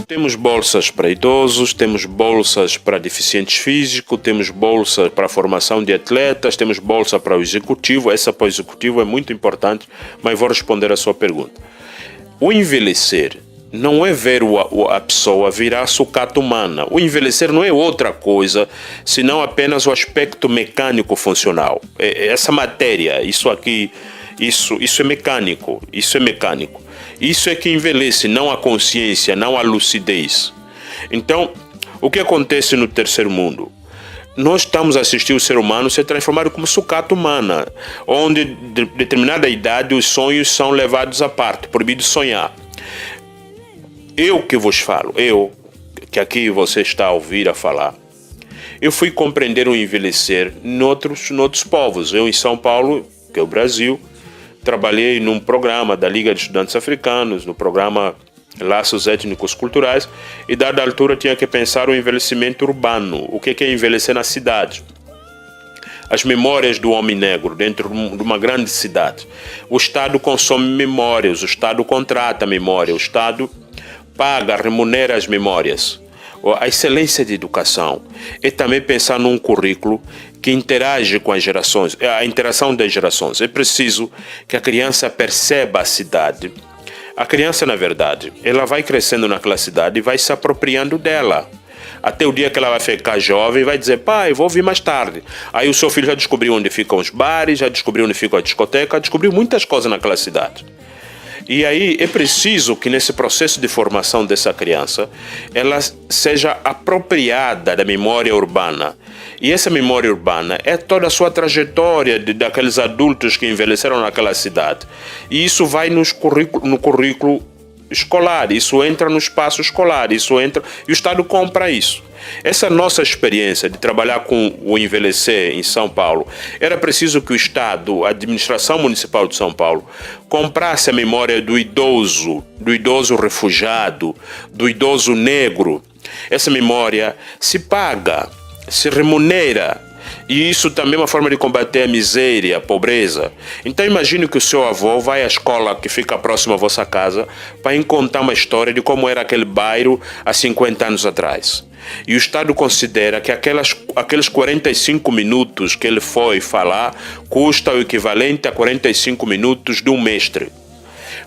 Temos bolsas para idosos, temos bolsas para deficientes físicos, temos bolsa para a formação de atletas, temos bolsa para o executivo. Essa para o executivo é muito importante, mas vou responder a sua pergunta. O envelhecer não é ver a pessoa virar sucata humana. O envelhecer não é outra coisa, senão apenas o aspecto mecânico funcional. Essa matéria, isso aqui, isso é mecânico, isso é mecânico. Isso é que envelhece, não a consciência, não a lucidez. Então, o que acontece no terceiro mundo? Nós estamos a assistir o ser humano ser transformado como sucata humana, onde de determinada idade os sonhos são levados à parte, proibido sonhar. Eu que vos falo, eu, que aqui você está a ouvir a falar, eu fui compreender o envelhecer noutros povos. Eu em São Paulo, que é o Brasil, trabalhei num programa da Liga de Estudantes Africanos, no programa Laços Étnicos Culturais, e dada altura tinha que pensar o envelhecimento urbano. O que é envelhecer na cidade? As memórias do homem negro dentro de uma grande cidade. O Estado consome memórias, o Estado contrata memória, o Estado paga, remunera as memórias. A excelência de educação é também pensar num currículo que interage com as gerações, a interação das gerações. É preciso que a criança perceba a cidade. A criança, na verdade, ela vai crescendo naquela cidade e vai se apropriando dela. Até o dia que ela vai ficar jovem e vai dizer, pai, vou vir mais tarde. Aí o seu filho já descobriu onde ficam os bares, já descobriu onde fica a discoteca, descobriu muitas coisas naquela cidade. E aí é preciso que nesse processo de formação dessa criança, ela seja apropriada da memória urbana. E essa memória urbana é toda a sua trajetória daqueles adultos que envelheceram naquela cidade. E isso vai no currículo escolar, isso entra no espaço escolar, isso entra e o Estado compra isso. Essa nossa experiência de trabalhar com o envelhecer em São Paulo, era preciso que o Estado, a administração municipal de São Paulo, comprasse a memória do idoso refugiado, do idoso negro. Essa memória se paga, se remunera. E isso também é uma forma de combater a miséria, a pobreza. Então imagine que o seu avô vai à escola que fica próxima à vossa casa para contar uma história de como era aquele bairro há 50 anos atrás. E o Estado considera que aqueles 45 minutos que ele foi falar custa o equivalente a 45 minutos de um mestre.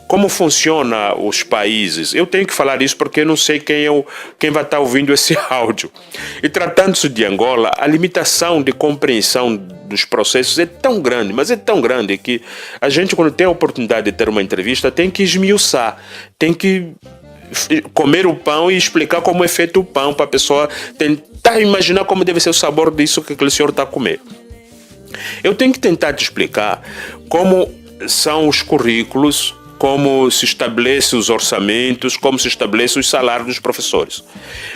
Como funciona os países? Eu tenho que falar isso porque eu não sei quem vai estar ouvindo esse áudio. E tratando-se de Angola, a limitação de compreensão dos processos é tão grande, mas é tão grande que a gente, quando tem a oportunidade de ter uma entrevista, tem que esmiuçar, tem que comer o pão e explicar como é feito o pão para a pessoa tentar imaginar como deve ser o sabor disso que aquele senhor está a comer. Eu tenho que tentar te explicar como são os currículos, como se estabelece os orçamentos, como se estabelece os salários dos professores.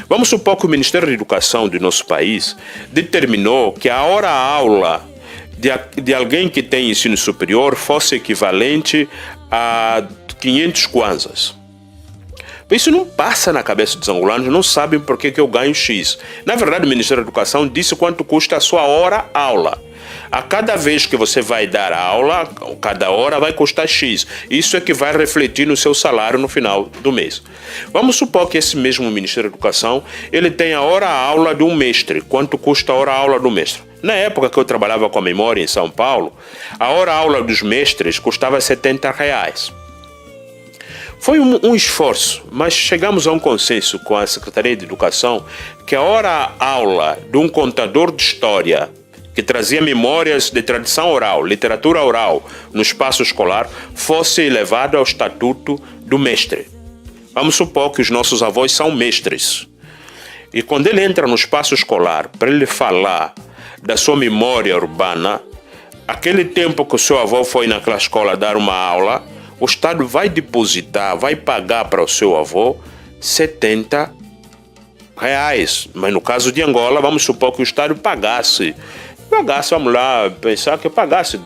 Vamos supor que o Ministério da Educação do nosso país determinou que a hora-aula de alguém que tem ensino superior fosse equivalente a 500 kwanzas. Isso não passa na cabeça dos angolanos, não sabem por que eu ganho X. Na verdade, o Ministério da Educação disse quanto custa a sua hora-aula. A cada vez que você vai dar aula, cada hora vai custar X. Isso é que vai refletir no seu salário no final do mês. Vamos supor que esse mesmo Ministério da Educação, ele tem a hora-aula de um mestre. Quanto custa a hora-aula do mestre? Na época que eu trabalhava com a memória em São Paulo, a hora-aula dos mestres custava R$70. Foi um esforço, mas chegamos a um consenso com a Secretaria de Educação que a hora-aula de um contador de história que trazia memórias de tradição oral, literatura oral no espaço escolar, fosse elevado ao estatuto do mestre. Vamos supor que os nossos avós são mestres. E quando ele entra no espaço escolar para ele falar da sua memória urbana, aquele tempo que o seu avô foi naquela escola dar uma aula, o Estado vai depositar, vai pagar para o seu avô R$70. Mas no caso de Angola, vamos supor que o Estado pagasse pagasse, vamos lá, pensar que pagasse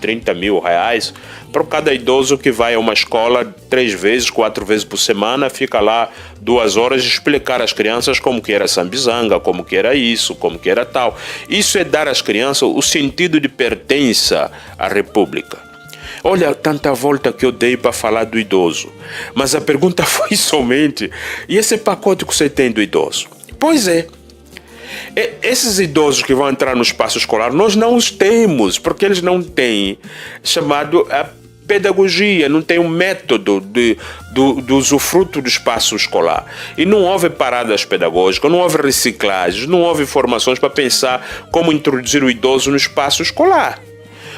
30 mil reais para cada idoso que vai a uma escola 3 vezes, 4 vezes por semana, fica lá 2 horas explicar às crianças como que era sambizanga, como que era isso, como que era tal. Isso é dar às crianças o sentido de pertença à República. Olha, tanta volta que eu dei para falar do idoso. Mas a pergunta foi somente: e esse pacote que você tem do idoso? Pois é. Esses idosos que vão entrar no espaço escolar, nós não os temos, porque eles não têm chamado a pedagogia, não tem um método do usufruto do espaço escolar. E não houve paradas pedagógicas, não houve reciclagens, não houve formações para pensar como introduzir o idoso no espaço escolar.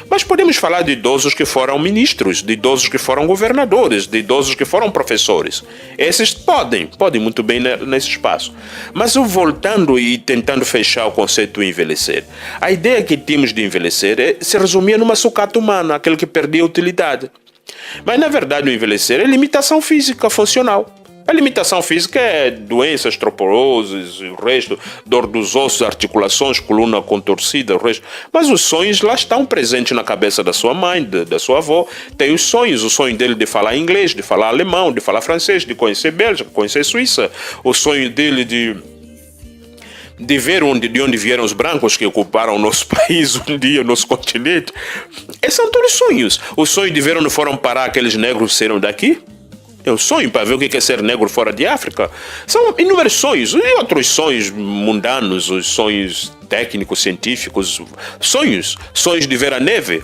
Mas podemos falar de idosos que foram ministros, de idosos que foram governadores, de idosos que foram professores. Esses podem muito bem nesse espaço. Mas eu voltando e tentando fechar o conceito de envelhecer, a ideia que tínhamos de envelhecer se resumia numa sucata humana, aquele que perdia utilidade. Mas na verdade o envelhecer é limitação física funcional. A limitação física é doenças, osteoporose, o resto, dor dos ossos, articulações, coluna contorcida, o resto. Mas os sonhos lá estão presentes na cabeça da sua mãe, da sua avó. Tem os sonhos, o sonho dele de falar inglês, de falar alemão, de falar francês, de conhecer Bélgica, conhecer Suíça. O sonho dele de ver de onde vieram os brancos que ocuparam o nosso país um dia, o nosso continente. Esses são todos sonhos. O sonho de ver onde foram parar aqueles negros que saíram daqui. É um sonho para ver o que é ser negro fora de África. São inúmeros sonhos. E outros sonhos mundanos, os sonhos técnicos, científicos. Sonhos de ver a neve.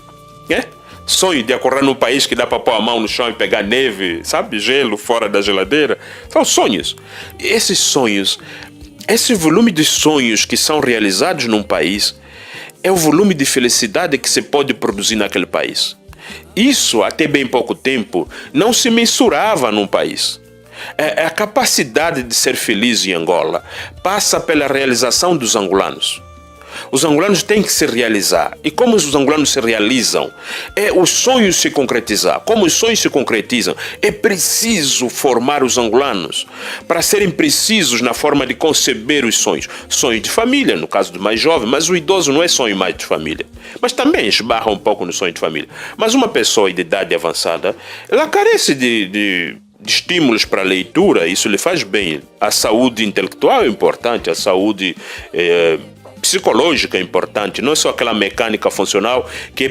Né? Sonho de acordar num país que dá para pôr a mão no chão e pegar neve, sabe? Gelo fora da geladeira. São sonhos. Esses sonhos, esse volume de sonhos que são realizados num país é o volume de felicidade que se pode produzir naquele país. Isso, até bem pouco tempo, não se mensurava num país. A capacidade de ser feliz em Angola passa pela realização dos angolanos. Os angolanos têm que se realizar. E como os angolanos se realizam? É os sonhos se concretizar. Como os sonhos se concretizam? É preciso formar os angolanos para serem precisos na forma de conceber os sonhos. Sonho de família, no caso do mais jovem, mas o idoso não é sonho mais de família. Mas também esbarra um pouco no sonho de família. Mas uma pessoa de idade avançada, ela carece de estímulos para a leitura, isso lhe faz bem. A saúde intelectual é importante, a saúde psicológica é importante, não é só aquela mecânica funcional que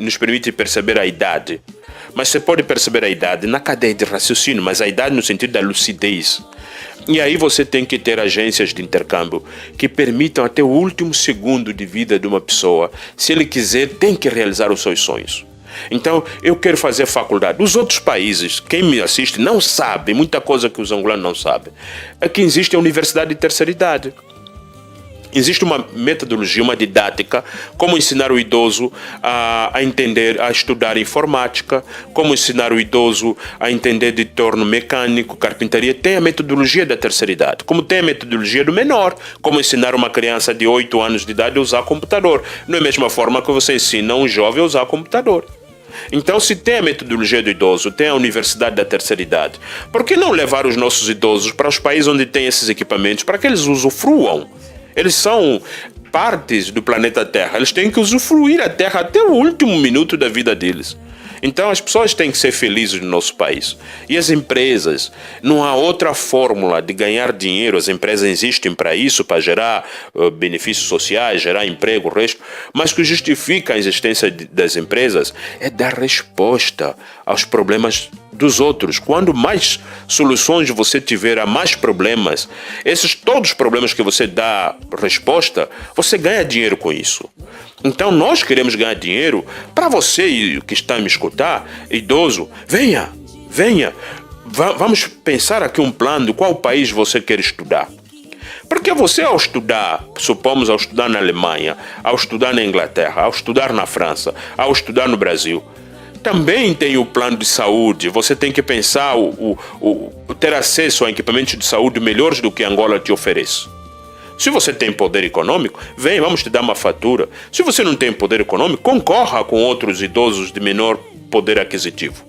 nos permite perceber a idade. Mas você pode perceber a idade na cadeia de raciocínio, mas a idade no sentido da lucidez. E aí você tem que ter agências de intercâmbio que permitam até o último segundo de vida de uma pessoa, se ele quiser, tem que realizar os seus sonhos. Então, eu quero fazer faculdade. Os outros países, quem me assiste não sabe, muita coisa que os angolanos não sabem, é que existe a universidade de terceira idade. Existe uma metodologia, uma didática, como ensinar o idoso a entender, a estudar informática, como ensinar o idoso a entender de torno mecânico, carpintaria. Tem a metodologia da terceira idade, como tem a metodologia do menor, como ensinar uma criança de 8 anos de idade a usar computador. Não é a mesma forma que você ensina um jovem a usar computador. Então, se tem a metodologia do idoso, tem a universidade da terceira idade, por que não levar os nossos idosos para os países onde tem esses equipamentos, para que eles usufruam? Eles são partes do planeta Terra. Eles têm que usufruir a Terra até o último minuto da vida deles. Então as pessoas têm que ser felizes no nosso país. E as empresas, não há outra fórmula de ganhar dinheiro. As empresas existem para isso, para gerar benefícios sociais, gerar emprego, o resto. Mas o que justifica a existência das empresas é dar resposta aos problemas dos outros. Quando mais soluções você tiver a mais problemas, todos os problemas que você dá resposta, você ganha dinheiro com isso. Então nós queremos ganhar dinheiro. Para você que está a me escutar, idoso, venha. Vamos pensar aqui um plano de qual país você quer estudar. Porque você, ao estudar, supomos ao estudar na Alemanha, ao estudar na Inglaterra, ao estudar na França, ao estudar no Brasil, também tem o plano de saúde. Você tem que pensar ter acesso a equipamentos de saúde melhores do que Angola te oferece. Se você tem poder econômico, vamos te dar uma fatura. Se você não tem poder econômico, concorra com outros idosos de menor poder aquisitivo.